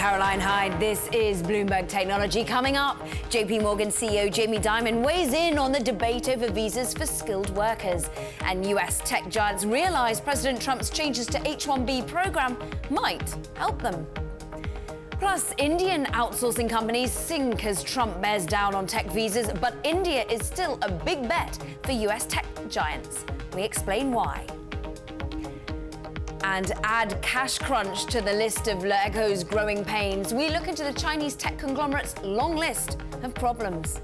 Caroline Hyde. This is Bloomberg Technology. Coming up, JP Morgan CEO Jamie Dimon weighs in on the debate over visas for skilled workers. And US tech giants realize President Trump's changes to H-1B program might help them. Plus, Indian outsourcing companies sink as Trump bears down on tech visas, but India is still a big bet for US tech giants. We explain why. And add cash crunch to the list of LeEco's growing pains. We look into the Chinese tech conglomerate's long list of problems.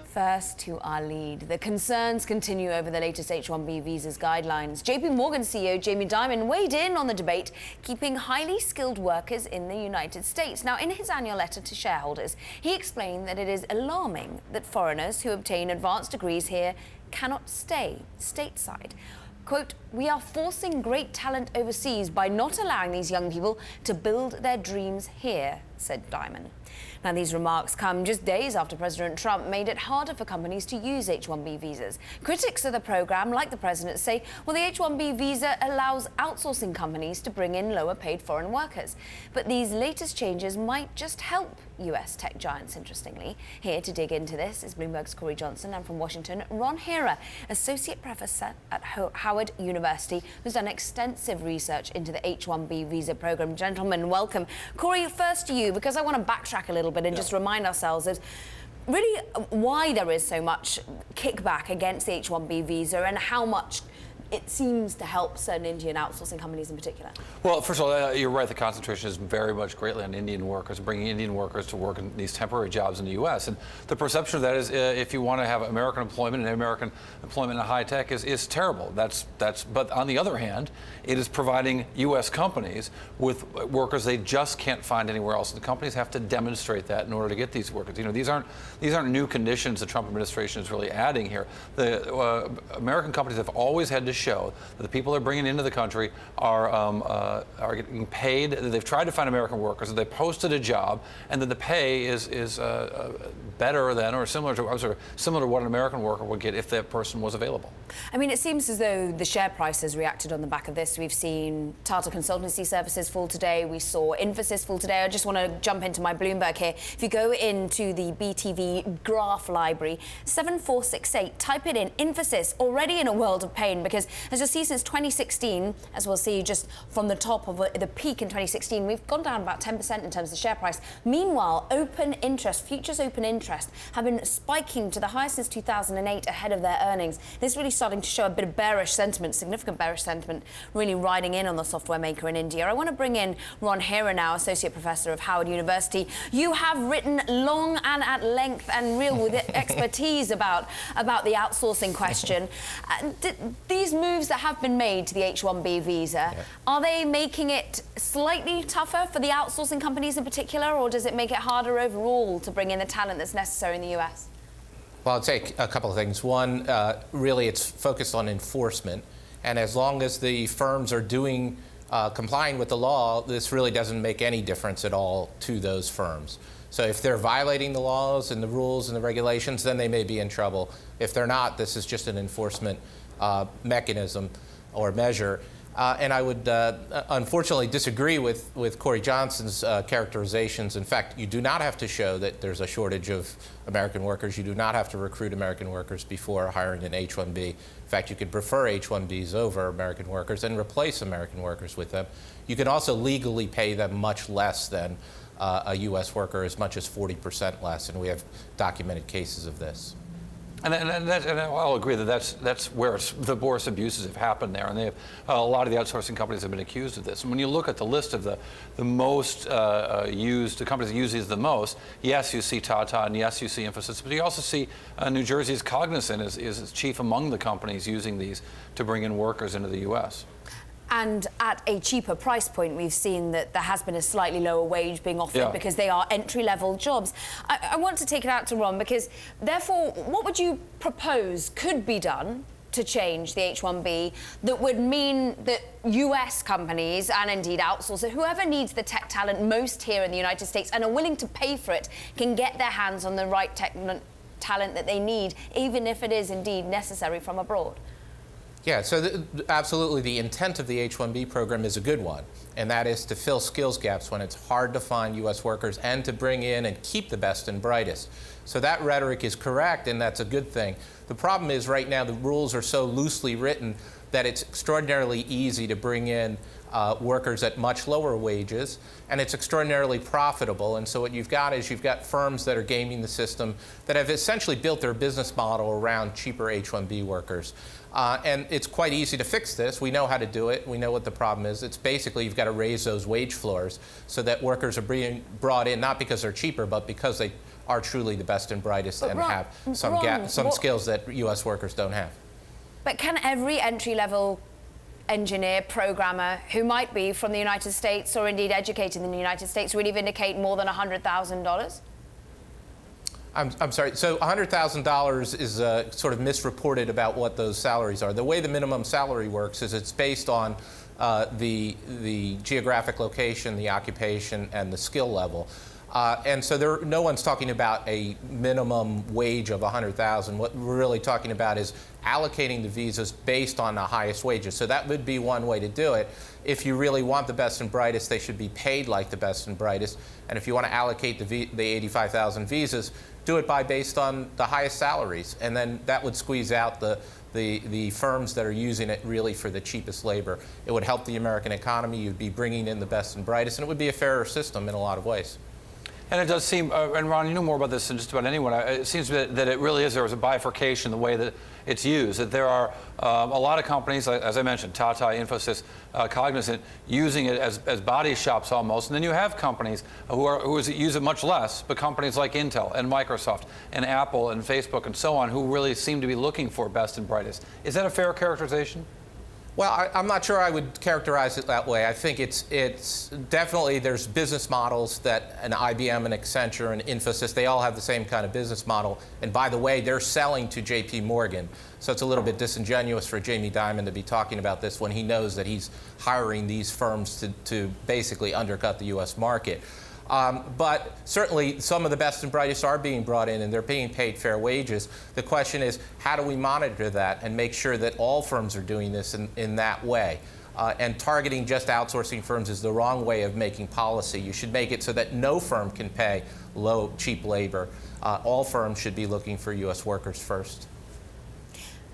First to our lead. The concerns continue over the latest H-1B visas guidelines. JP Morgan CEO Jamie Dimon weighed in on the debate, keeping highly skilled workers in the United States. Now, in his annual letter to shareholders, he explained that it is alarming that foreigners who obtain advanced degrees here cannot stay stateside. Quote, "We are forcing great talent overseas by not allowing these young people to build their dreams here," said Dimon. Now, these remarks come just days after President Trump made it harder for companies to use H-1B visas. Critics of the program, like the president, say, well, the H-1B visa allows outsourcing companies to bring in lower-paid foreign workers. But these latest changes might just help US tech giants, interestingly. Here to dig into this is Bloomberg's Corey Johnson, and from Washington, Ron Hira, associate professor at Howard University, who's done extensive research into the H-1B visa program. Gentlemen, welcome. Corey, first to you, because I want to backtrack a little bit and just remind ourselves of really why there is so much kickback against the H-1B visa and how much it seems to help certain Indian outsourcing companies in particular. Well, first of all, you're right. The concentration is very much greatly on Indian workers, bringing Indian workers to work in these temporary jobs in the U.S. And the perception of that is, if you want to have American employment and American employment in high tech is terrible. But on the other hand, it is providing U.S. companies with workers they just can't find anywhere else. And the companies have to demonstrate that in order to get these workers. You know, these aren't new conditions the Trump administration is really adding here. The American companies have always had to show that the people they're bringing into the country are getting paid. They've tried to find American workers, that they posted a job, and that the pay is better than or similar to what an American worker would get if that person was available. I mean, it seems as though the share price has reacted on the back of this. We've seen Tata Consultancy Services fall today. We saw Infosys fall today. I just want to jump into my Bloomberg here. If you go into the BTV graph library, 7468, type it in, Infosys, already in a world of pain, because as you'll see, since 2016, as we'll see just from the top of the peak in 2016, we've gone down about 10% in terms of the share price. Meanwhile, open interest, futures open interest, have been spiking to the highest since 2008 ahead of their earnings. This is really starting to show a bit of bearish sentiment, significant bearish sentiment, really riding in on the software maker in India. I want to bring in Ron Hira now, associate professor of Howard University. You have written long and at length and real with expertise about the outsourcing question. These moves that have been made to the H-1B visa, are they making it slightly tougher for the outsourcing companies in particular, or does it make it harder overall to bring in the talent that's necessary in the US? Well, I'd say a couple of things. One, really it's focused on enforcement, and as long as the firms are complying with the law, this really doesn't make any difference at all to those firms. So if they're violating the laws and the rules and the regulations, then they may be in trouble. If they're not, this is just an enforcement mechanism or measure. And I would unfortunately disagree with Corey Johnson's characterizations. In fact, you do not have to show that there's a shortage of American workers. You do not have to recruit American workers before hiring an H-1B. In fact, you could prefer H-1Bs over American workers and replace American workers with them. You can also legally pay them much less than a U.S. worker, as much as 40% less, and we have documented cases of this. And I'll agree that that's where the worst abuses have happened there, and they have, a lot of the outsourcing companies have been accused of this. And when you look at the list of the most used, the companies that use these the most, yes, you see Tata, and yes, you see Infosys, but you also see New Jersey's Cognizant is chief among the companies using these to bring in workers into the U.S. And at a cheaper price point, we've seen that there has been a slightly lower wage being offered because they are entry-level jobs. I want to take it out to Ron, because therefore, what would you propose could be done to change the H-1B that would mean that US companies, and indeed outsourcers, whoever needs the tech talent most here in the United States and are willing to pay for it, can get their hands on the right talent that they need, even if it is indeed necessary from abroad? Yeah, so absolutely the intent of the H-1B program is a good one, and that is to fill skills gaps when it's hard to find U.S. workers and to bring in and keep the best and brightest. So that rhetoric is correct, and that's a good thing. The problem is right now the rules are so loosely written that it's extraordinarily easy to bring in workers at much lower wages, and it's extraordinarily profitable. And so what you've got is you've got firms that are gaming the system that have essentially built their business model around cheaper H-1B workers. And it's quite easy to fix this. We know how to do it. We know what the problem is. It's basically you've got to raise those wage floors so that workers are being brought in not because they're cheaper, but because they are truly the best and brightest and have some skills that U.S. workers don't have. But can every entry-level engineer, programmer, who might be from the United States or indeed educated in the United States, really vindicate more than $100,000? I'm sorry, so $100,000 is sort of misreported about what those salaries are. The way the minimum salary works is it's based on the geographic location, the occupation, and the skill level. And so no one's talking about a minimum wage of $100,000. What we're really talking about is allocating the visas based on the highest wages. So that would be one way to do it. If you really want the best and brightest, they should be paid like the best and brightest. And if you want to allocate the 85,000 visas, do it based on the highest salaries. And then that would squeeze out the firms that are using it really for the cheapest labor. It would help the American economy. You'd be bringing in the best and brightest, and it would be a fairer system in a lot of ways. And it does seem, and Ron, you know more about this than just about anyone, it seems that it really is, there was a bifurcation the way that it's used, that there are a lot of companies, as I mentioned, Tata, Infosys, Cognizant, using it as body shops almost, and then you have companies who use it much less, but companies like Intel and Microsoft and Apple and Facebook and so on, who really seem to be looking for best and brightest. Is that a fair characterization? Well, I'm not sure I would characterize it that way. I think it's definitely, there's business models that an IBM and Accenture and Infosys, they all have the same kind of business model. And by the way, they're selling to JP Morgan. So it's a little bit disingenuous for Jamie Dimon to be talking about this when he knows that he's hiring these firms to basically undercut the U.S. market. But certainly some of the best and brightest are being brought in and they're being paid fair wages. The question is, how do we monitor that and make sure that all firms are doing this in that way? And targeting just outsourcing firms is the wrong way of making policy. You should make it so that no firm can pay low, cheap labor. All firms should be looking for U.S. workers first.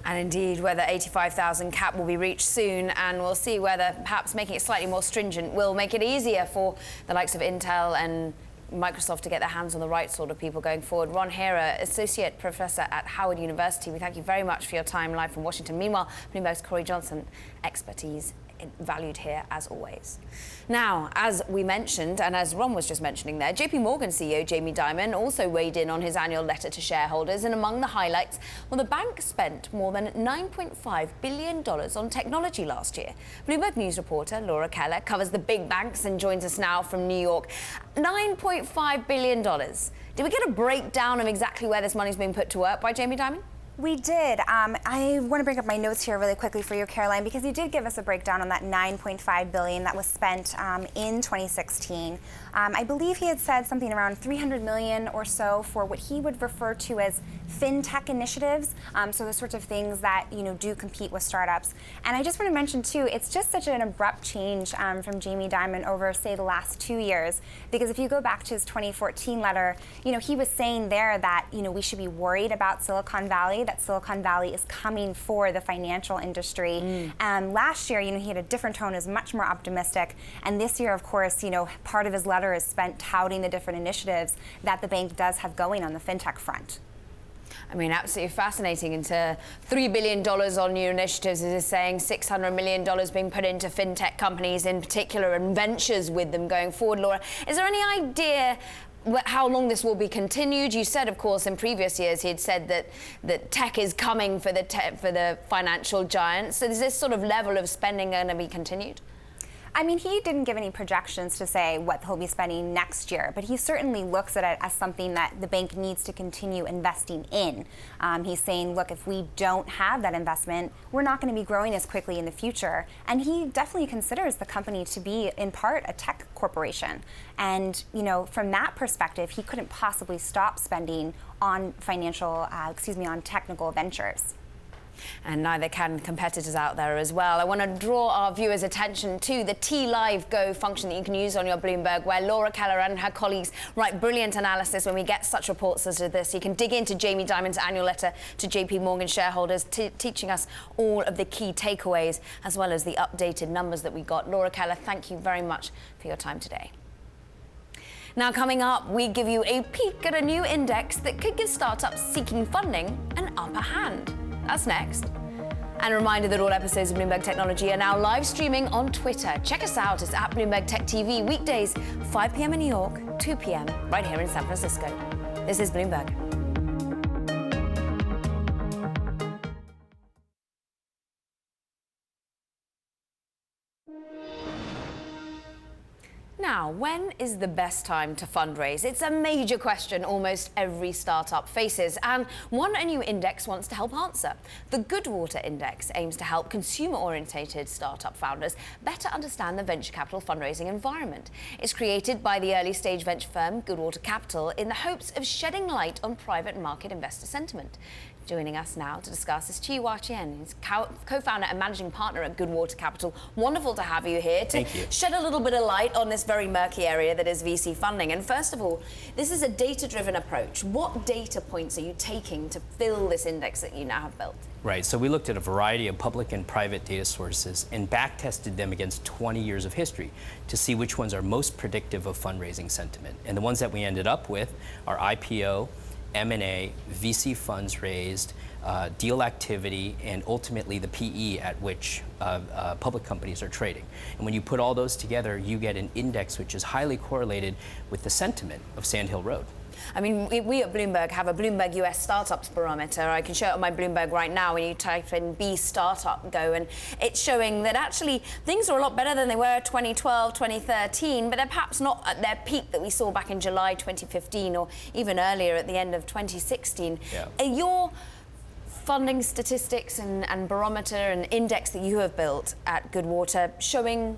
And indeed, whether 85,000 cap will be reached soon, and we'll see whether perhaps making it slightly more stringent will make it easier for the likes of Intel and Microsoft to get their hands on the right sort of people going forward. Ron Hira, Associate Professor at Howard University, we thank you very much for your time live from Washington. Meanwhile, Bloomberg's Corey Johnson, expertise valued here as always. Now, as we mentioned, and as Ron was just mentioning there, JP Morgan CEO Jamie Dimon also weighed in on his annual letter to shareholders, and among the highlights, well, the bank spent more than $9.5 billion on technology last year. Bloomberg News reporter Laura Keller covers the big banks and joins us now from New York. $9.5 billion. Did we get a breakdown of exactly where this money's being put to work by Jamie Dimon? We did. I want to bring up my notes here really quickly for you, Caroline, because you did give us a breakdown on that $9.5 billion that was spent in 2016. I believe he had said something around $300 million or so for what he would refer to as fintech initiatives, so the sorts of things that do compete with startups. And I just want to mention too, it's just such an abrupt change from Jamie Dimon over, say, the last 2 years, because if you go back to his 2014 letter, he was saying there that we should be worried about Silicon Valley, that Silicon Valley is coming for the financial industry. Last year, he had a different tone, is much more optimistic. And this year, of course, part of his letter is spent touting the different initiatives that the bank does have going on the fintech front. I mean, absolutely fascinating. Into $3 billion on new initiatives, as is saying, $600 million being put into fintech companies in particular and ventures with them going forward. Laura, is there any idea how long this will be continued? You said, of course, in previous years he'd said that tech is coming for the financial giants. So is this sort of level of spending going to be continued? I mean, he didn't give any projections to say what he'll be spending next year, but he certainly looks at it as something that the bank needs to continue investing in. He's saying, look, if we don't have that investment, we're not going to be growing as quickly in the future. And he definitely considers the company to be, in part, a tech corporation. And, from that perspective, he couldn't possibly stop spending on on technical ventures. And neither can competitors out there as well. I want to draw our viewers' attention to the T-Live Go function that you can use on your Bloomberg, where Laura Keller and her colleagues write brilliant analysis when we get such reports as this. You can dig into Jamie Dimon's annual letter to JP Morgan shareholders, teaching us all of the key takeaways, as well as the updated numbers that we got. Laura Keller, thank you very much for your time today. Now, coming up, we give you a peek at a new index that could give startups seeking funding an upper hand. That's next. And a reminder that all episodes of Bloomberg Technology are now live streaming on Twitter. Check us out. It's at Bloomberg Tech TV, weekdays, 5 p.m. in New York, 2 p.m. right here in San Francisco. This is Bloomberg. Now, when is the best time to fundraise? It's a major question almost every startup faces, and one a new index wants to help answer. The Goodwater Index aims to help consumer-orientated startup founders better understand the venture capital fundraising environment. It's created by the early-stage venture firm Goodwater Capital in the hopes of shedding light on private market investor sentiment. Joining us now to discuss is Chi-Hua Chien, who's co-founder and managing partner at Goodwater Capital. Wonderful to have you here to shed a little bit of light on this very murky area that is VC funding. And first of all, this is a data-driven approach. What data points are you taking to fill this index that you now have built? Right, so we looked at a variety of public and private data sources and back-tested them against 20 years of history to see which ones are most predictive of fundraising sentiment. And the ones that we ended up with are IPO, M&A, VC funds raised, deal activity, and ultimately the PE at which public companies are trading. And when you put all those together, you get an index which is highly correlated with the sentiment of Sand Hill Road. I mean, we at Bloomberg have a Bloomberg US Startups Barometer. I can show it on my Bloomberg right now when you type in B Startup Go, and it's showing that actually things are a lot better than they were 2012, 2013, but they're perhaps not at their peak that we saw back in July 2015 or even earlier at the end of 2016. Yeah. Are your funding statistics and barometer and index that you have built at Goodwater showing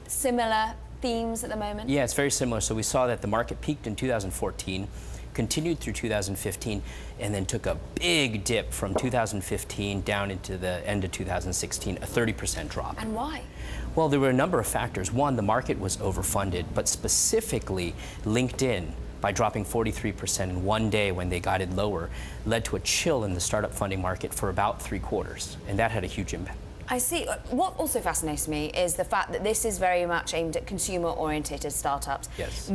similar themes at the moment? Yeah, it's very similar. So we saw that the market peaked in 2014, continued through 2015, and then took a big dip from 2015 down into the end of 2016, a 30% drop. And why? Well, there were a number of factors. One, the market was overfunded, but specifically LinkedIn, by dropping 43% in one day when they guided lower, led to a chill in the startup funding market for about 3 quarters, and that had a huge impact. I see. What also fascinates me is the fact that this is very much aimed at consumer-orientated startups. Yes.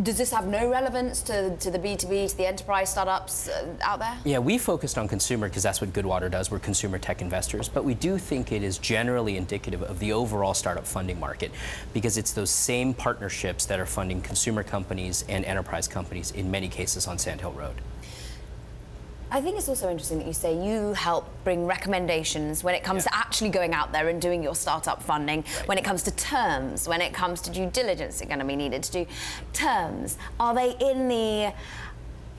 Does this have no relevance to the B2B, to the enterprise startups out there? Yeah, we focused on consumer because that's what Goodwater does. We're consumer tech investors. But we do think it is generally indicative of the overall startup funding market because it's those same partnerships that are funding consumer companies and enterprise companies in many cases on Sand Hill Road. I think it's also interesting that you say you help bring recommendations when it comes to actually going out there and doing your startup funding, when it comes to terms, when it comes to due diligence you're going to be needed to do. Terms, are they in the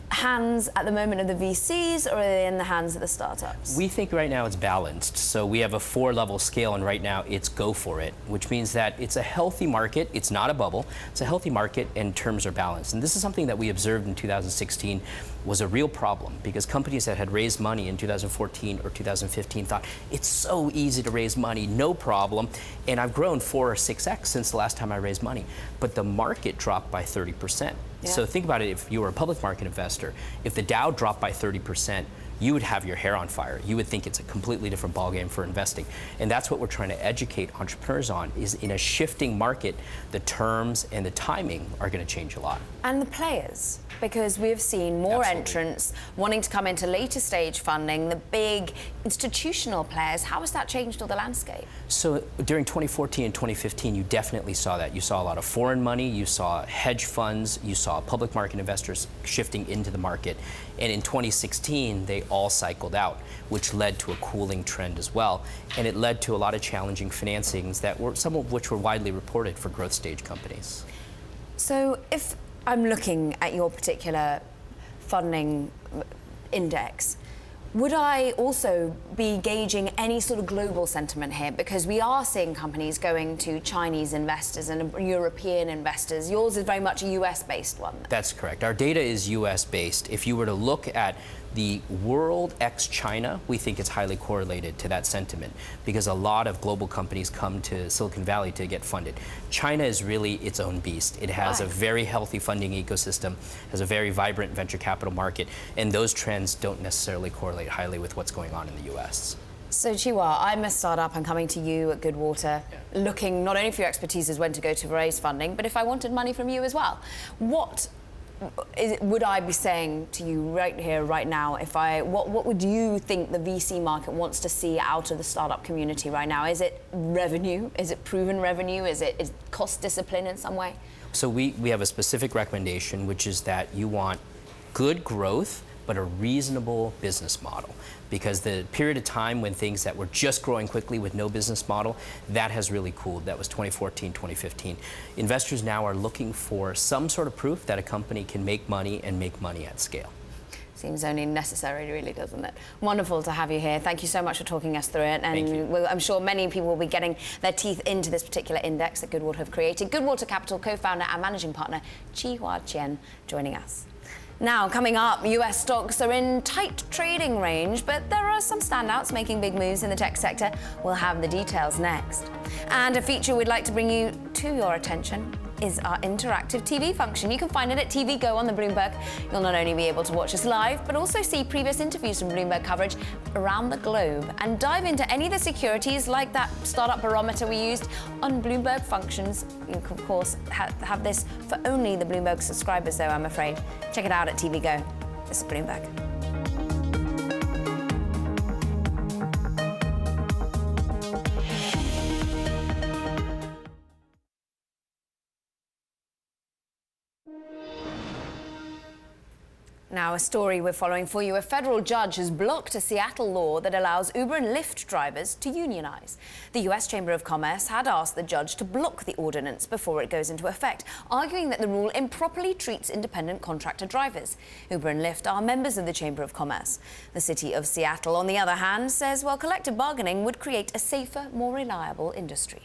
hands at the moment of the VCs, or are they in the hands of the startups? We think right now it's balanced. So we have a 4-level scale, and right now it's go for it, which means that it's a healthy market. It's not a bubble. It's a healthy market, and terms are balanced. And this is something that we observed in 2016 was a real problem because companies that had raised money in 2014 or 2015 thought it's so easy to raise money, no problem. And I've grown 4 or 6x since the last time I raised money. But the market dropped by 30%. Yeah. So think about it, if you were a public market investor, if the Dow dropped by 30%, you would have your hair on fire. You would think it's a completely different ballgame for investing. And that's what we're trying to educate entrepreneurs on, is in a shifting market, the terms and the timing are going to change a lot. And the players, because we've seen more entrants wanting to come into later stage funding, the big institutional players. How has that changed all the landscape? So during 2014 and 2015, you definitely saw that. You saw a lot of foreign money, you saw hedge funds, you saw public market investors shifting into the market. And in 2016, they all cycled out, which led to a cooling trend as well. And it led to a lot of challenging financings that were, some of which were widely reported for growth stage companies. So if I'm looking at your particular funding index, would I also be gauging any sort of global sentiment here? Because we are seeing companies going to Chinese investors and European investors. Yours is very much a US-based one. That's correct. Our data is US-based. If you were to look at The world ex-China, we think it's highly correlated to that sentiment because a lot of global companies come to Silicon Valley to get funded. China is really its own beast. It has a very healthy funding ecosystem, has a very vibrant venture capital market, and those trends don't necessarily correlate highly with what's going on in the US. So Chi-Hua, I'm a startup. I'm coming to you at Goodwater, looking not only for your expertise as when to go to raise funding, but if I wanted money from you as well. What would I be saying to you right here, right now, what would you think the VC market wants to see out of the startup community right now? Is it revenue? Is it proven revenue? Is it cost discipline in some way? So we have a specific recommendation, which is that you want good growth, but a reasonable business model. Because the period of time when things that were just growing quickly with no business model, that has really cooled. That was 2014, 2015. Investors now are looking for some sort of proof that a company can make money and make money at scale. Seems only necessary, really, doesn't it? Wonderful to have you here. Thank you so much for talking us through it. And I'm sure many people will be getting their teeth into this particular index that Goodwater have created. Goodwater Capital co-founder and managing partner Chi-Hua Chien joining us. Now, coming up, US stocks are in tight trading range, but there are some standouts making big moves in the tech sector. We'll have the details next. And a feature we'd like to bring you to your attention is our interactive TV function. You can find it at TV Go on the Bloomberg. You'll not only be able to watch us live, but also see previous interviews from Bloomberg coverage around the globe and dive into any of the securities like that startup barometer we used on Bloomberg Functions. You can, of course, have this for only the Bloomberg subscribers, though, I'm afraid. Check it out at TV Go. This is Bloomberg. Now, a story we're following for you. A federal judge has blocked a Seattle law that allows Uber and Lyft drivers to unionize. The U.S. Chamber of Commerce had asked the judge to block the ordinance before it goes into effect, arguing that the rule improperly treats independent contractor drivers. Uber and Lyft are members of the Chamber of Commerce. The city of Seattle, on the other hand, says, well, collective bargaining would create a safer, more reliable industry.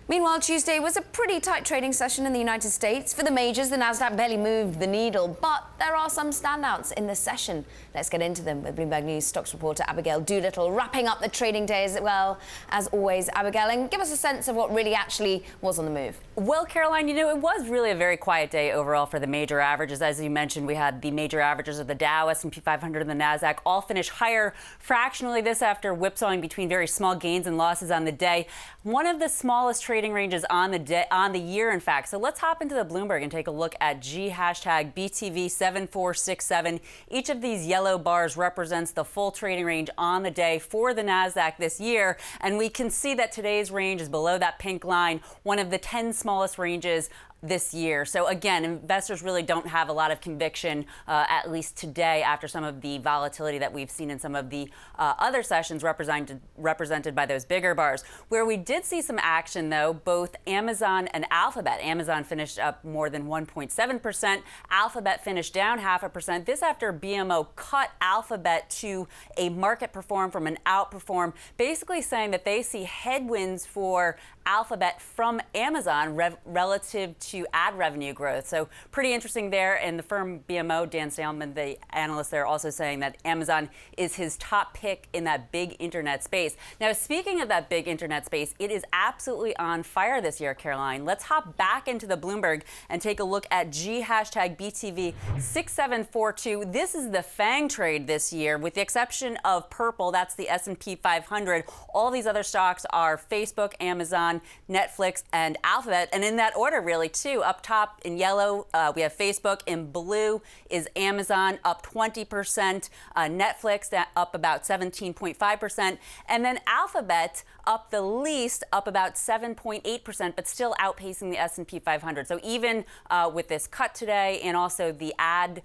Meanwhile, Tuesday was a pretty tight trading session in the United States. For the majors, the Nasdaq barely moved the needle, but there are some standouts in the session. Let's get into them with Bloomberg News stocks reporter Abigail Doolittle, wrapping up the trading day as well as always, Abigail, and give us a sense of what really actually was on the move. Well, Caroline, you know, it was really a very quiet day overall for the major averages. As you mentioned, we had the major averages of the Dow, S&P 500, and the Nasdaq all finish higher fractionally, this after whipsawing between very small gains and losses on the day. One of the smallest trading ranges on the year, in fact. So let's hop into the Bloomberg and take a look at #BTV7467. Each of these yellow bars represents the full trading range on the day for the Nasdaq this year, and we can see that today's range is below that pink line, one of the 10 smallest ranges this year. So again, investors really don't have a lot of conviction, at least today, after some of the volatility that we've seen in some of the other sessions represented by those bigger bars. Where we did see some action, though, both Amazon and Alphabet. Amazon finished up more than 1.7%. Alphabet finished down 0.5%. This after BMO cut Alphabet to a market perform from an outperform, basically saying that they see headwinds for Alphabet from Amazon relative to ad revenue growth. So pretty interesting there. And the firm BMO, Dan Salmon, the analyst there, also saying that Amazon is his top pick in that big internet space. Now, speaking of that big internet space, it is absolutely on fire this year, Caroline. Let's hop back into the Bloomberg and take a look at #BTV6742. This is the FANG trade this year, with the exception of purple. That's the S&P 500. All these other stocks are Facebook, Amazon, Netflix, and Alphabet. And in that order, really, too. Up top in yellow, we have Facebook. In blue is Amazon, up 20%. Netflix, up about 17.5%. And then Alphabet, up the least, up about 7.8%, but still outpacing the S&P 500. So even with this cut today and also the ad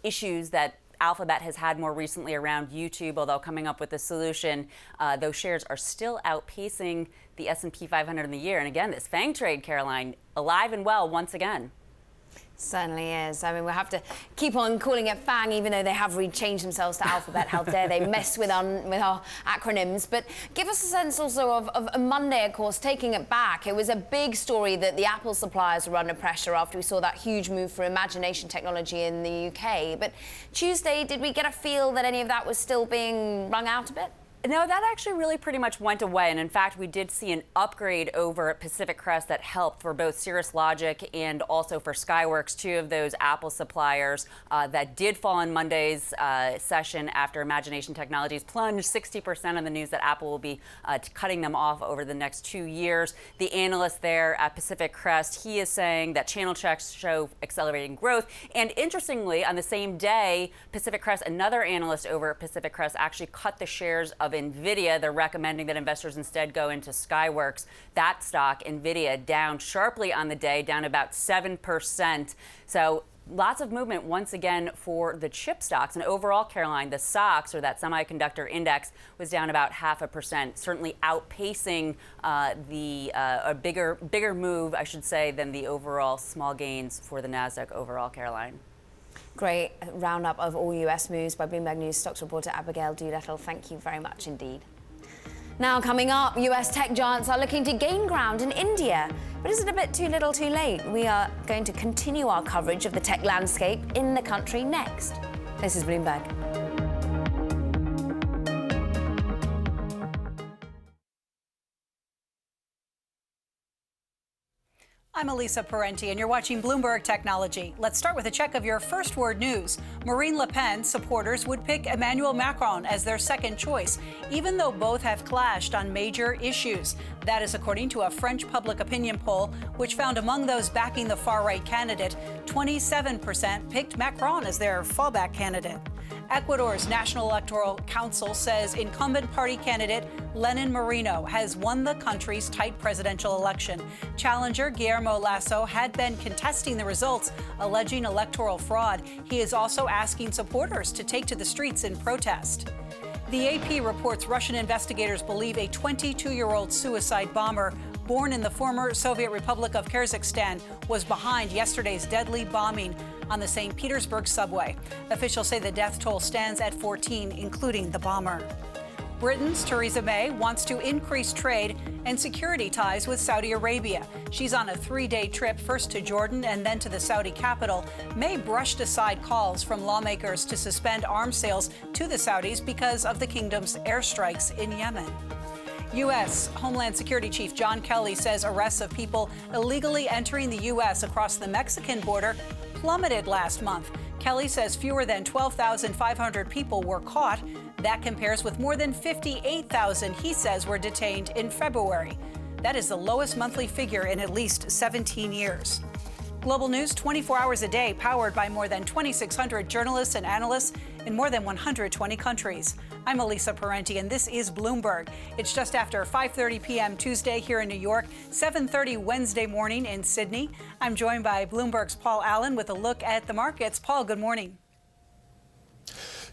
issues that Alphabet has had more recently around YouTube, although coming up with a solution, those shares are still outpacing the S&P 500 in the year. And again, this FANG trade, Caroline, alive and well once again. Certainly is. I mean, we'll have to keep on calling it FANG, even though they have rechanged themselves to Alphabet. How dare they mess with our acronyms. But give us a sense also of Monday, of course, taking it back. It was a big story that the Apple suppliers were under pressure after we saw that huge move for imagination technology in the UK. But Tuesday, did we get a feel that any of that was still being wrung out a bit? No, that actually really pretty much went away. And in fact, we did see an upgrade over at Pacific Crest that helped for both Cirrus Logic and also for Skyworks, two of those Apple suppliers that did fall in Monday's session after Imagination Technologies plunged 60% on the news that Apple will be cutting them off over the next 2 years. The analyst there at Pacific Crest, he is saying that channel checks show accelerating growth. And interestingly, on the same day, Pacific Crest, another analyst over at Pacific Crest actually cut the shares of NVIDIA. They're recommending that investors instead go into Skyworks. That stock, NVIDIA, down sharply on the day, down about 7%. So lots of movement once again for the chip stocks. And overall, Caroline, the SOX, or that semiconductor index, was down about 0.5%, certainly outpacing a bigger move, I should say, than the overall small gains for the NASDAQ overall, Caroline. Great roundup of all US moves by Bloomberg News stocks reporter Abigail Doolittle. Thank you very much indeed. Now coming up, US tech giants are looking to gain ground in India. But is it a bit too little too late? We are going to continue our coverage of the tech landscape in the country next. This is Bloomberg. I'm Elisa Parenti, and you're watching Bloomberg Technology. Let's start with a check of your first word news. Marine Le Pen supporters would pick Emmanuel Macron as their second choice, even though both have clashed on major issues. That is according to a French public opinion poll, which found among those backing the far-right candidate, 27% picked Macron as their fallback candidate. Ecuador's National Electoral Council says incumbent party candidate Lenin Moreno has won the country's tight presidential election. Challenger Guillermo Lasso had been contesting the results, alleging electoral fraud. He is also asking supporters to take to the streets in protest. The AP reports Russian investigators believe a 22-year-old suicide bomber born in the former Soviet Republic of Kazakhstan was behind yesterday's deadly bombing on the St. Petersburg subway. Officials say the death toll stands at 14, including the bomber. Britain's Theresa May wants to increase trade and security ties with Saudi Arabia. She's on a 3-day trip, first to Jordan and then to the Saudi capital. May brushed aside calls from lawmakers to suspend arms sales to the Saudis because of the kingdom's airstrikes in Yemen. U.S. Homeland Security Chief John Kelly says arrests of people illegally entering the U.S. across the Mexican border plummeted last month. Kelly says fewer than 12,500 people were caught. That compares with more than 58,000 he says were detained in February. That is the lowest monthly figure in at least 17 years. Global news 24 hours a day, powered by more than 2,600 journalists and analysts in more than 120 countries. I'm Elisa Parenti, and this is Bloomberg. It's just after 5:30 p.m. Tuesday here in New York, 7:30 Wednesday morning in Sydney. I'm joined by Bloomberg's Paul Allen with a look at the markets. Paul, good morning.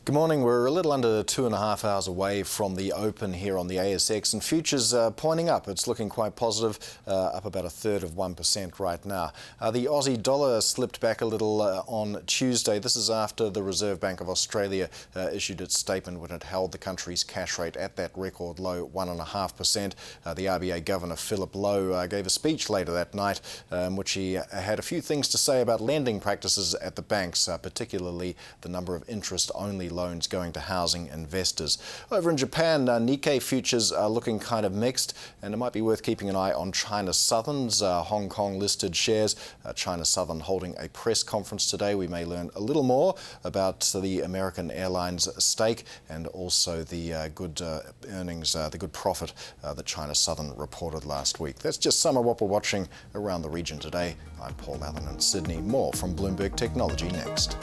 Good morning. We're a little under 2.5 hours away from the open here on the ASX, and futures pointing up. It's looking quite positive, up about 1/3% right now. The Aussie dollar slipped back a little on Tuesday. This is after the Reserve Bank of Australia issued its statement when it held the country's cash rate at that record low 1.5%. The RBA Governor Philip Lowe gave a speech later that night in which he had a few things to say about lending practices at the banks, particularly the number of interest-only loans going to housing investors. Over in Japan, Nikkei futures are looking kind of mixed, and it might be worth keeping an eye on China Southern's Hong Kong listed shares. China Southern holding a press conference today. We may learn a little more about the American Airlines stake and also the good earnings, the good profit that China Southern reported last week. That's just some of what we're watching around the region today. I'm Paul Allen in Sydney. More from Bloomberg Technology next.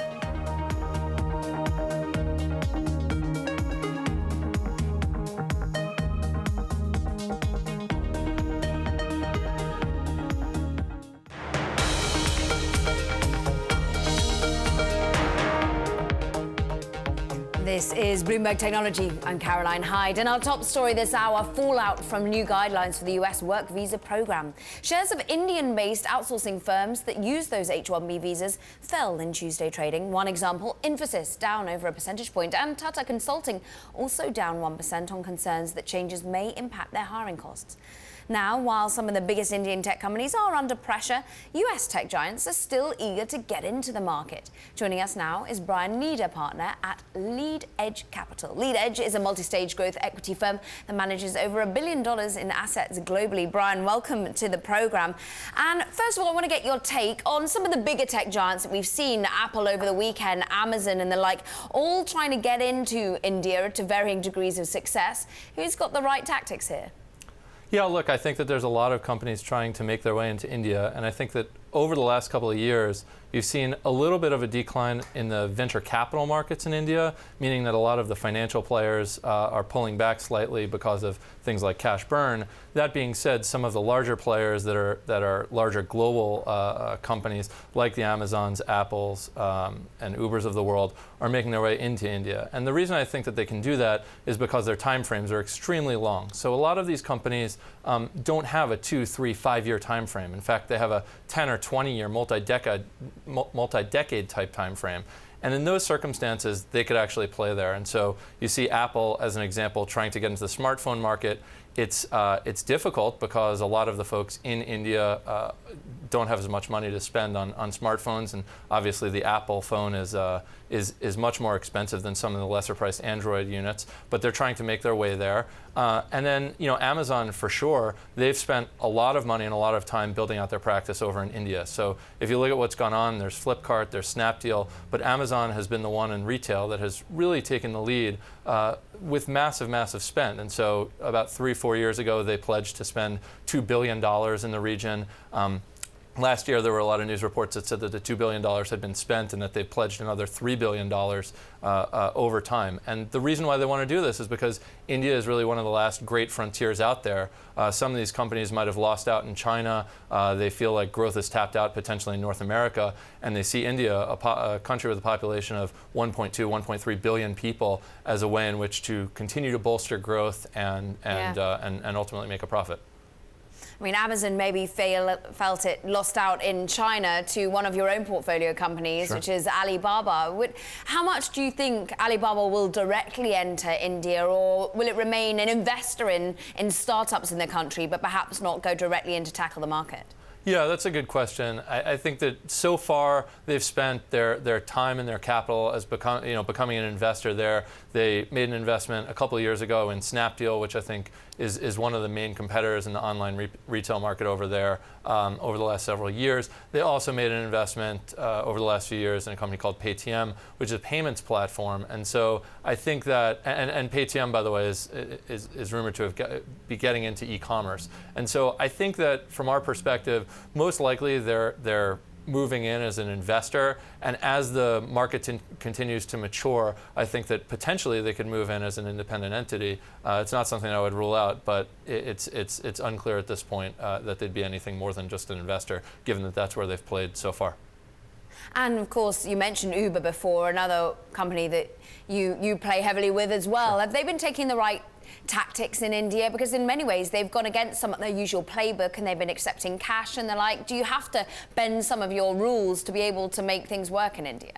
This is Bloomberg Technology. I'm Caroline Hyde, and our top story this hour, fallout from new guidelines for the US work visa program. Shares of Indian-based outsourcing firms that use those H-1B visas fell in Tuesday trading. One example, Infosys, down over a percentage point, and Tata Consulting also down 1% on concerns that changes may impact their hiring costs. Now, while some of the biggest Indian tech companies are under pressure, US tech giants are still eager to get into the market. Joining us now is Brian Neider, partner at LeadEdge Capital. LeadEdge is a multi-stage growth equity firm that manages over $1 billion in assets globally. Brian, welcome to the program. And first of all, I want to get your take on some of the bigger tech giants that we've seen, Apple over the weekend, Amazon and the like, all trying to get into India to varying degrees of success. Who's got the right tactics here? Yeah, look, I think that there's a lot of companies trying to make their way into India, and I think that over the last couple of years, you've seen a little bit of a decline in the venture capital markets in India, meaning that a lot of the financial players are pulling back slightly because of things like cash burn. That being said, some of the larger players that are larger global companies, like the Amazons, Apples, and Ubers of the world, are making their way into India. And the reason I think that they can do that is because their time frames are extremely long. So a lot of these companies don't have a 2, 3, 5-year time frame. In fact, they have a 10 or 20-year multi-decade type time frame. And in those circumstances, they could actually play there. And so you see Apple, as an example, trying to get into the smartphone market. It's difficult because a lot of the folks in India don't have as much money to spend on smartphones, and obviously the Apple phone is much more expensive than some of the lesser priced Android units, but they're trying to make their way there. And then, Amazon, for sure, they've spent a lot of money and a lot of time building out their practice over in India. So if you look at what's gone on, there's Flipkart, there's Snapdeal, but Amazon has been the one in retail that has really taken the lead with massive spend. And so about 3-4 years ago, they pledged to spend $2 billion in the region. Last year, there were a lot of news reports that said that the $2 billion had been spent and that they pledged another $3 billion over time. And the reason why they want to do this is because India is really one of the last great frontiers out there. Some of these companies might have lost out in China. They feel like growth is tapped out potentially in North America. And they see India, a country with a population of 1.2, 1.3 billion people, as a way in which to continue to bolster growth and ultimately make a profit. I mean, Amazon maybe felt it lost out in China to one of your own portfolio companies, Sure. which is Alibaba. How much do you think Alibaba will directly enter India, or will it remain an investor in startups in the country, but perhaps not go directly in to tackle the market? Yeah, that's a good question. I think that so far they've spent their time and their capital as becoming an investor there. They made an investment a couple of years ago in Snapdeal, which I think is one of the main competitors in the online retail market over there over the last several years. They also made an investment over the last few years in a company called Paytm, which is a payments platform. And so I think that, and Paytm, by the way, is rumored to be getting into e-commerce. And so I think that from our perspective, most likely they're moving in as an investor, and as the market continues to mature, I think that potentially they could move in as an independent entity. It's not something I would rule out, but it's unclear at this point that they'd be anything more than just an investor, given that that's where they've played so far. And of course, you mentioned Uber before, another company that you play heavily with as well. Sure. Have they been taking the right tactics in India? Because in many ways they've gone against some of their usual playbook, and they've been accepting cash and the like. Do you have to bend some of your rules to be able to make things work in India?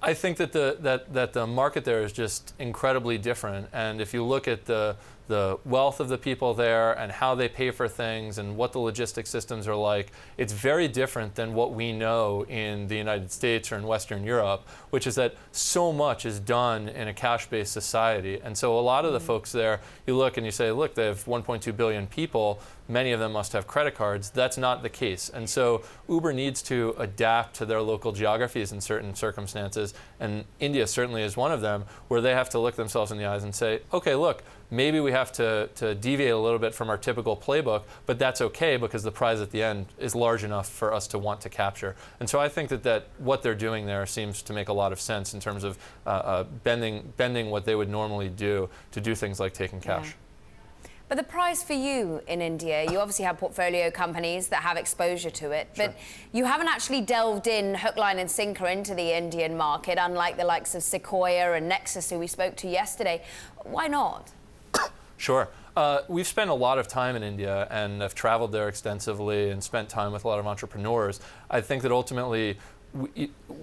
I think that the market there is just incredibly different, and if you look at the wealth of the people there and how they pay for things and what the logistics systems are like, it's very different than what we know in the United States or in Western Europe, which is that so much is done in a cash-based society. And so a lot of the folks there, you look and you say, look, they have 1.2 billion people, many of them must have credit cards. That's not the case. And so Uber needs to adapt to their local geographies in certain circumstances, and India certainly is one of them, where they have to look themselves in the eyes and say, okay, look, maybe we have to deviate a little bit from our typical playbook, but that's okay because the prize at the end is large enough for us to want to capture. And so I think that what they're doing there seems to make a lot of sense in terms of bending what they would normally do to do things like taking cash. Yeah. But the price for you in India, you obviously have portfolio companies that have exposure to it, but you haven't actually delved in hook, line and sinker into the Indian market, unlike the likes of Sequoia and Nexus, who we spoke to yesterday. Why not? Sure. We've spent a lot of time in India and have traveled there extensively and spent time with a lot of entrepreneurs. I think that ultimately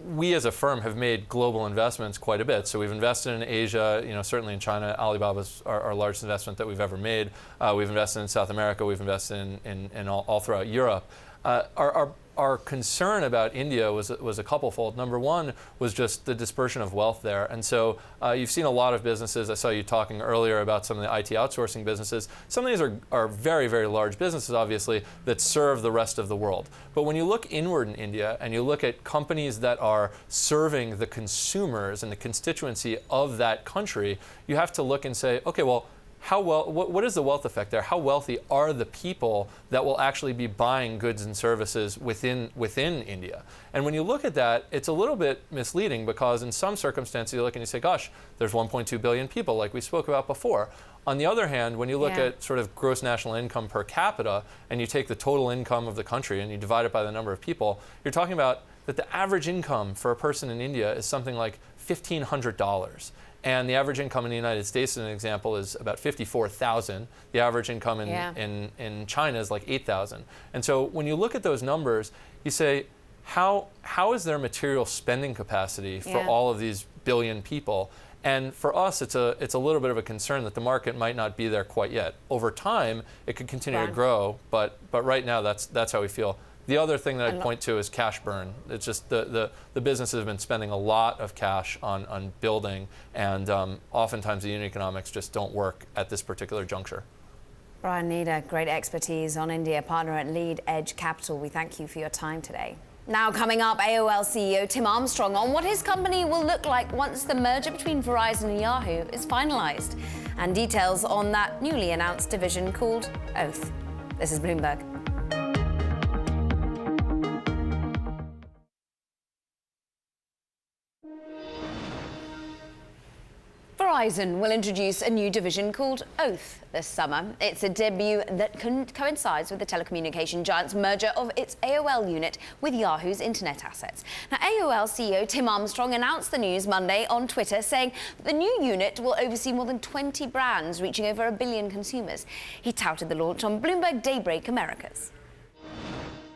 we as a firm have made global investments quite a bit. So we've invested in Asia, certainly in China. Alibaba's our largest investment that we've ever made. We've invested in South America. We've invested in all throughout Europe. Our concern about India was a couplefold. Number one was just the dispersion of wealth there. And so you've seen a lot of businesses. I saw you talking earlier about some of the IT outsourcing businesses. Some of these are very, very large businesses, obviously, that serve the rest of the world. But when you look inward in India and you look at companies that are serving the consumers and the constituency of that country, you have to look and say, okay, well, what is the wealth effect there? How wealthy are the people that will actually be buying goods and services within India? And when you look at that, it's a little bit misleading because in some circumstances you look and you say, gosh, there's 1.2 billion people like we spoke about before. On the other hand, when you look at sort of gross national income per capita and you take the total income of the country and you divide it by the number of people, you're talking about that the average income for a person in India is something like $1,500. And the average income in the United States, as an example, is about $54,000. The average income in China is like $8,000. And so when you look at those numbers, you say, how is there material spending capacity for all of these billion people? And for us, it's a little bit of a concern that the market might not be there quite yet. Over time, it could continue to grow, but right now, that's how we feel. The other thing that I'd point to is cash burn. It's just the businesses have been spending a lot of cash on building, and oftentimes the unit economics just don't work at this particular juncture. Brian Neider, great expertise on India, partner at Lead Edge Capital. We thank you for your time today. Now coming up, AOL CEO Tim Armstrong on what his company will look like once the merger between Verizon and Yahoo is finalized, and details on that newly announced division called Oath. This is Bloomberg. Verizon will introduce a new division called Oath this summer. It's a debut that coincides with the telecommunication giant's merger of its AOL unit with Yahoo's internet assets. Now, AOL CEO Tim Armstrong announced the news Monday on Twitter, saying the new unit will oversee more than 20 brands, reaching over 1 billion consumers. He touted the launch on Bloomberg Daybreak Americas.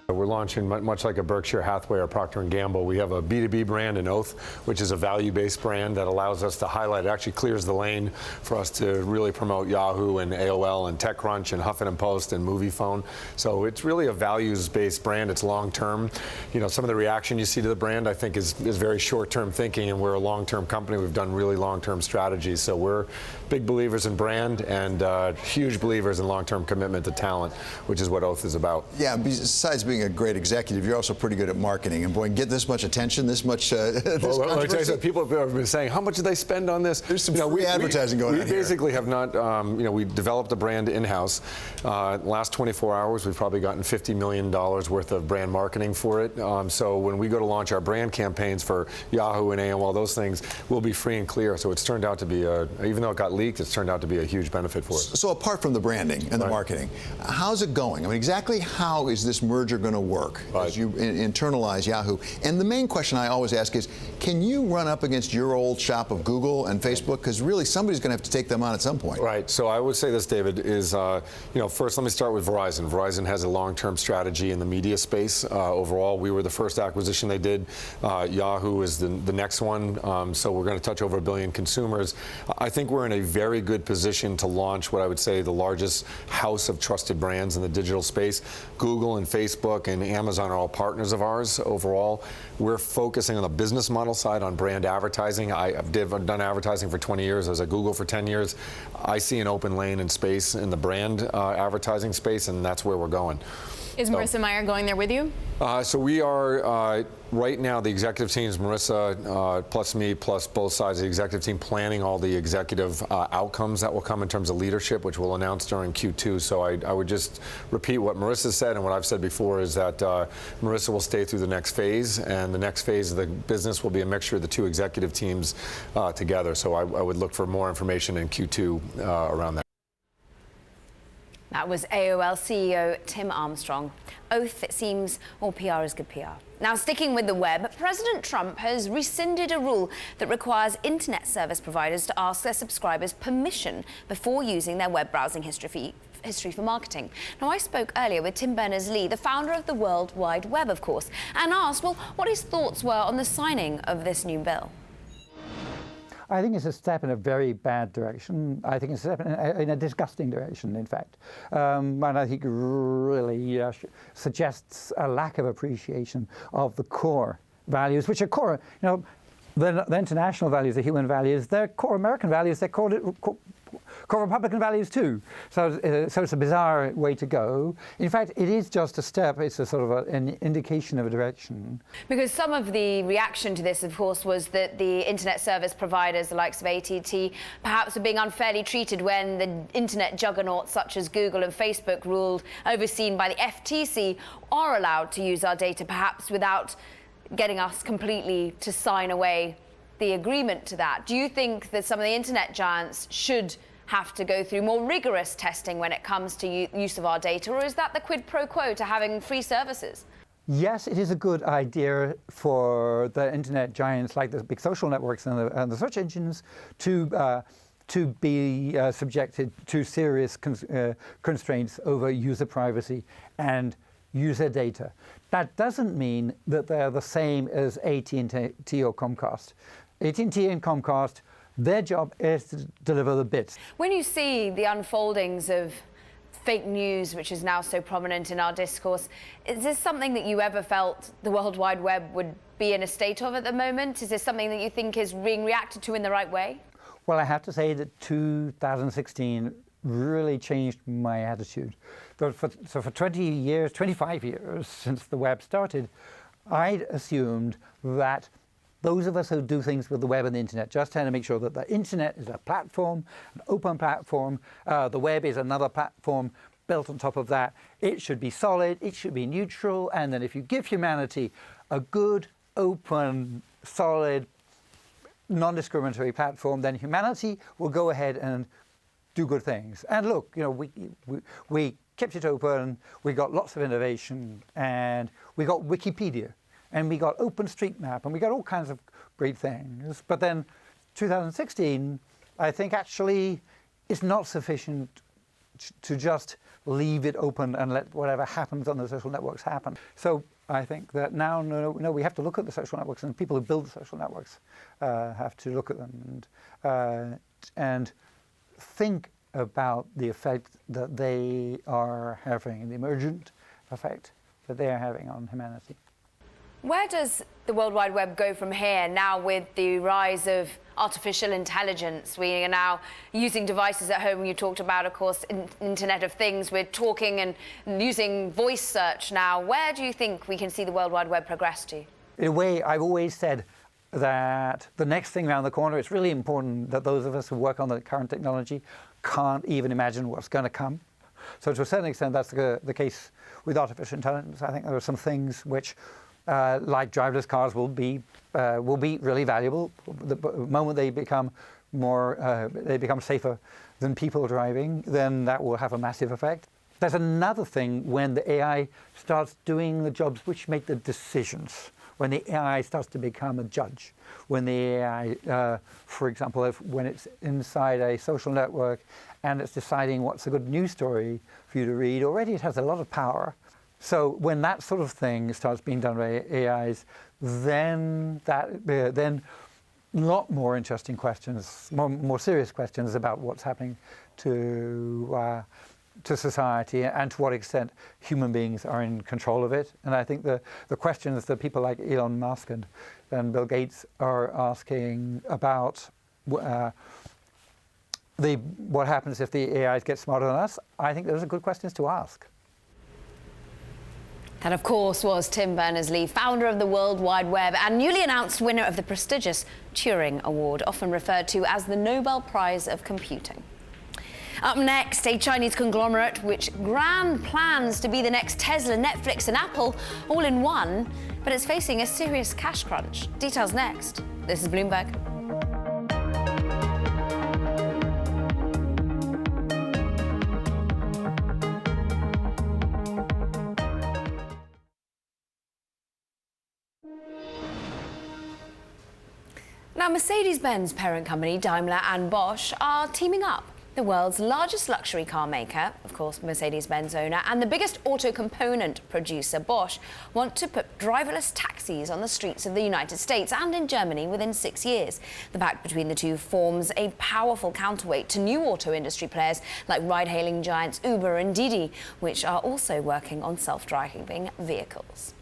We're launching much like a Berkshire Hathaway or Procter & Gamble. We have a B2B brand in Oath, which is a value-based brand that allows us to highlight. It actually clears the lane for us to really promote Yahoo and AOL and TechCrunch and Huffington Post and MoviePhone. So it's really a values-based brand. It's long-term. Some of the reaction you see to the brand, I think, is very short-term thinking, and we're a long-term company. We've done really long-term strategies. So we're big believers in brand and huge believers in long-term commitment to talent, which is what Oath is about. Yeah, besides being a great executive, you're also pretty good at marketing. And boy, get this much attention, this much this let me tell you something. People have been saying, how much did they spend on this? There's some free advertising going on here. We basically have not, we developed a brand in-house. Last 24 hours, we've probably gotten $50 million worth of brand marketing for it. So when we go to launch our brand campaigns for Yahoo and AOL, those things will be free and clear. So it's turned out to be, even though it got leaked, it's turned out to be a huge benefit for us. So apart from the branding and the marketing, how's it going? I mean, exactly how is this merger going to work as you internalize Yahoo? And the main question I always ask is, can you run up against your old shop of Google and Facebook? Because really, somebody's going to have to take them on at some point. Right. So I would say this, David, is, first let me start with Verizon. Verizon has a long-term strategy in the media space. Overall, we were the first acquisition they did. Yahoo is the next one. So we're going to touch over 1 billion consumers. I think we're in a very good position to launch what I would say the largest house of trusted brands in the digital space. Google and Facebook and Amazon are all partners of ours. Overall, we're focusing on the business model side on brand advertising. I've done advertising for 20 years. I was at Google for 10 years. I see an open lane and space in the brand advertising space, and that's where we're going. Is Marissa Meyer going there with you? So we are, right now, the executive team is Marissa, plus me, plus both sides of the executive team, planning all the executive outcomes that will come in terms of leadership, which we'll announce during Q2. So I would just repeat what Marissa said and what I've said before is that Marissa will stay through the next phase, and the next phase of the business will be a mixture of the two executive teams together. So I would look for more information in Q2 around that. That was AOL CEO Tim Armstrong. Oath, it seems, all PR is good PR. Now, sticking with the web, President Trump has rescinded a rule that requires internet service providers to ask their subscribers permission before using their web browsing history for marketing. Now, I spoke earlier with Tim Berners-Lee, the founder of the World Wide Web, of course, and asked, well, what his thoughts were on the signing of this new bill. I think it's a step in a very bad direction. I think it's a step in a disgusting direction, in fact. And I think it really suggests a lack of appreciation of the core values, which are core, the international values, the human values, they're core American values, they're core Republican values too. So it's a bizarre way to go. In fact, it is just a step. It's a sort of an indication of a direction. Because some of the reaction to this, of course, was that the internet service providers, the likes of AT&T, perhaps were being unfairly treated when the internet juggernauts such as Google and Facebook, ruled overseen by the FTC, are allowed to use our data, perhaps without getting us completely to sign away the agreement to that. Do you think that some of the internet giants should have to go through more rigorous testing when it comes to use of our data, or is that the quid pro quo to having free services? Yes, it is a good idea for the internet giants like the big social networks and the search engines to be subjected to serious constraints over user privacy and user data. That doesn't mean that they're the same as AT&T or Comcast. AT&T and Comcast, their job is to deliver the bits. When you see the unfoldings of fake news, which is now so prominent in our discourse, is this something that you ever felt the World Wide Web would be in a state of at the moment? Is this something that you think is being reacted to in the right way? Well, I have to say that 2016 really changed my attitude. So for 25 years since the web started, I'd assumed that those of us who do things with the web and the internet just tend to make sure that the internet is a platform, an open platform. The web is another platform built on top of that. It should be solid, it should be neutral, and then if you give humanity a good, open, solid, non-discriminatory platform, then humanity will go ahead and do good things. And look, we kept it open, we got lots of innovation, and we got Wikipedia. And we got OpenStreetMap, and we got all kinds of great things. But then 2016, I think actually it's not sufficient to just leave it open and let whatever happens on the social networks happen. So I think that now, we have to look at the social networks, and people who build the social networks have to look at them and think about the effect that they are having, the emergent effect that they are having on humanity. Where does the World Wide Web go from here now with the rise of artificial intelligence? We are now using devices at home. You talked about, of course, Internet of Things. We're talking and using voice search now. Where do you think we can see the World Wide Web progress to? In a way, I've always said that the next thing around the corner, it's really important that those of us who work on the current technology can't even imagine what's going to come. So to a certain extent, that's the case with artificial intelligence. I think there are some things which like driverless cars will be really valuable. The moment they become safer than people driving, then that will have a massive effect. There's another thing when the AI starts doing the jobs which make the decisions. When the AI starts to become a judge. When the AI, for example, when it's inside a social network and it's deciding what's a good news story for you to read, already it has a lot of power. So when that sort of thing starts being done by AIs, then a lot more interesting questions, more serious questions about what's happening to society and to what extent human beings are in control of it. And I think the questions that people like Elon Musk and Bill Gates are asking about what happens if the AIs get smarter than us, I think those are good questions to ask. That, of course, was Tim Berners-Lee, founder of the World Wide Web and newly announced winner of the prestigious Turing Award, often referred to as the Nobel Prize of Computing. Up next, a Chinese conglomerate which grand plans to be the next Tesla, Netflix and Apple all in one, but it's facing a serious cash crunch. Details next. This is Bloomberg. Now, Mercedes-Benz parent company Daimler and Bosch are teaming up. The world's largest luxury car maker, of course Mercedes-Benz owner, and the biggest auto component producer, Bosch, want to put driverless taxis on the streets of the United States and in Germany within 6 years. The pact between the two forms a powerful counterweight to new auto industry players like ride-hailing giants Uber and Didi, which are also working on self-driving vehicles.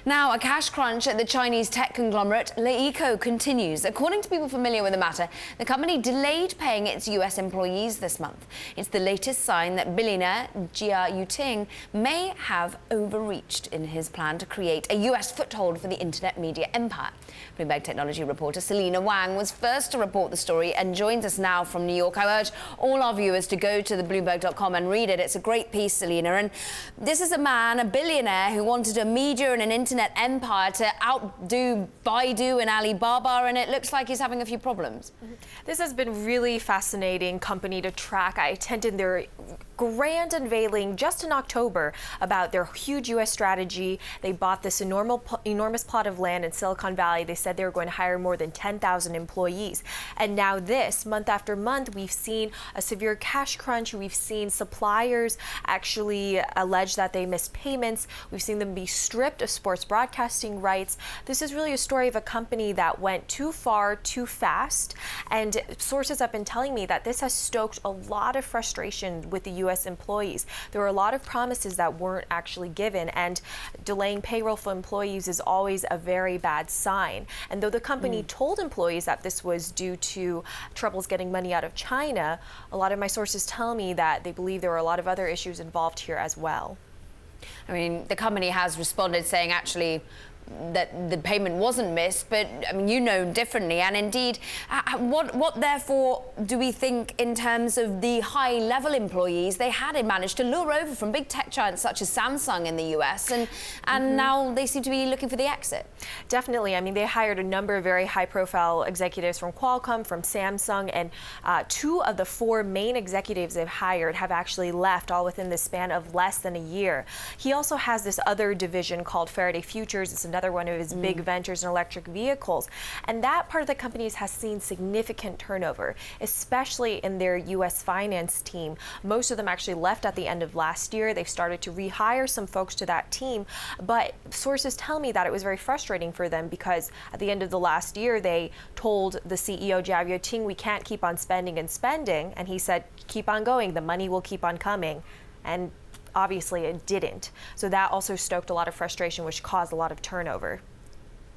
Now, a cash crunch at the Chinese tech conglomerate LeEco continues. According to people familiar with the matter, the company delayed paying its US employees this month. It's the latest sign that billionaire Jia Yuting may have overreached in his plan to create a US foothold for the internet media empire. Bloomberg technology reporter Selena Wang was first to report the story and joins us now from New York. I urge all our viewers to go to the Bloomberg.com and read it. It's a great piece, Selena. And this is a man, a billionaire, who wanted a media and an internet empire to outdo Baidu and Alibaba, and it looks like he's having a few problems. This has been really fascinating company to track. I attended their grand unveiling just in October about their huge U.S. strategy. They bought this enormous plot of land in Silicon Valley. They said they were going to hire more than 10,000 employees. And now this, month after month, we've seen a severe cash crunch. We've seen suppliers actually allege that they missed payments. We've seen them be stripped of sports broadcasting rights. This is really a story of a company that went too far, too fast. And sources have been telling me that this has stoked a lot of frustration with the U.S. employees. There were a lot of promises that weren't actually given, and delaying payroll for employees is always a very bad sign. And though the company told employees that this was due to troubles getting money out of China, a lot of my sources tell me that they believe there were a lot of other issues involved here as well. I mean, the company has responded saying actually that the payment wasn't missed, but I mean, you know differently. And indeed, what therefore do we think in terms of the high-level employees they had managed to lure over from big tech giants such as Samsung in the US, and now they seem to be looking for the exit? Definitely. I mean, they hired a number of very high-profile executives from Qualcomm, from Samsung, and 2 of the 4 main executives they've hired have actually left, all within the span of less than a year. He also has this other division called Faraday Futures. It's another one of his big ventures in electric vehicles. And that part of the companies has seen significant turnover, especially in their U.S. finance team. Most of them actually left at the end of last year. They've started to rehire some folks to that team. But sources tell me that it was very frustrating for them because at the end of the last year, they told the CEO, Jia Yuting, we can't keep on spending and spending. And he said, keep on going. The money will keep on coming. And obviously it didn't. So that also stoked a lot of frustration, which caused a lot of turnover.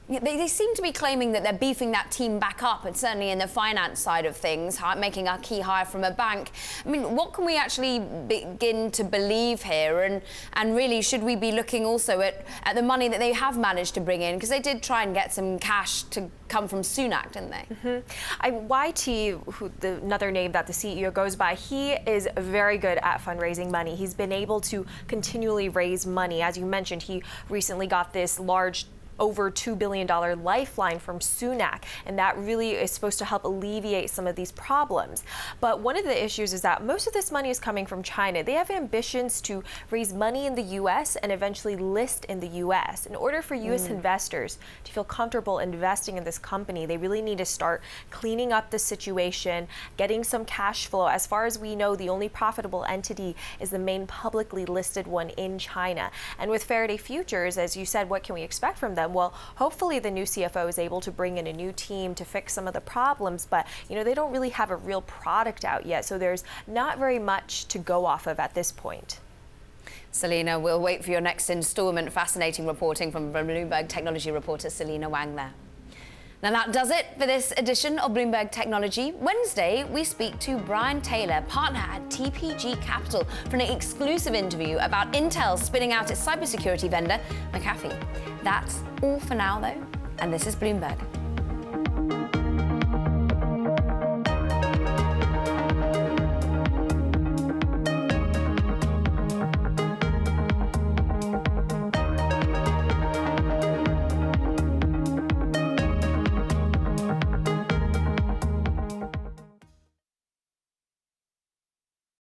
Yeah, they seem to be claiming that they're beefing that team back up, and certainly in the finance side of things, making a key hire from a bank. I mean, what can we actually begin to believe here? And really, should we be looking also at the money that they have managed to bring in? Because they did try and get some cash to come from Sunak, didn't they? YT, another name that the CEO goes by, he is very good at fundraising money. He's been able to continually raise money. As you mentioned, he recently got this large over $2 billion lifeline from Sunak, and that really is supposed to help alleviate some of these problems. But one of the issues is that most of this money is coming from China. They have ambitions to raise money in the U.S. and eventually list in the U.S. In order for U.S. investors to feel comfortable investing in this company, they really need to start cleaning up the situation, getting some cash flow. As far as we know, the only profitable entity is the main publicly listed one in China. And with Faraday Futures, as you said, what can we expect from them? Well, hopefully the new CFO is able to bring in a new team to fix some of the problems, but they don't really have a real product out yet, so there's not very much to go off of at this point. Selena, we'll wait for your next installment. Fascinating reporting from Bloomberg technology reporter Selena Wang there. Now that does it for this edition of Bloomberg Technology. Wednesday, we speak to Brian Taylor, partner at TPG Capital, for an exclusive interview about Intel spinning out its cybersecurity vendor, McAfee. That's all for now, though, and this is Bloomberg.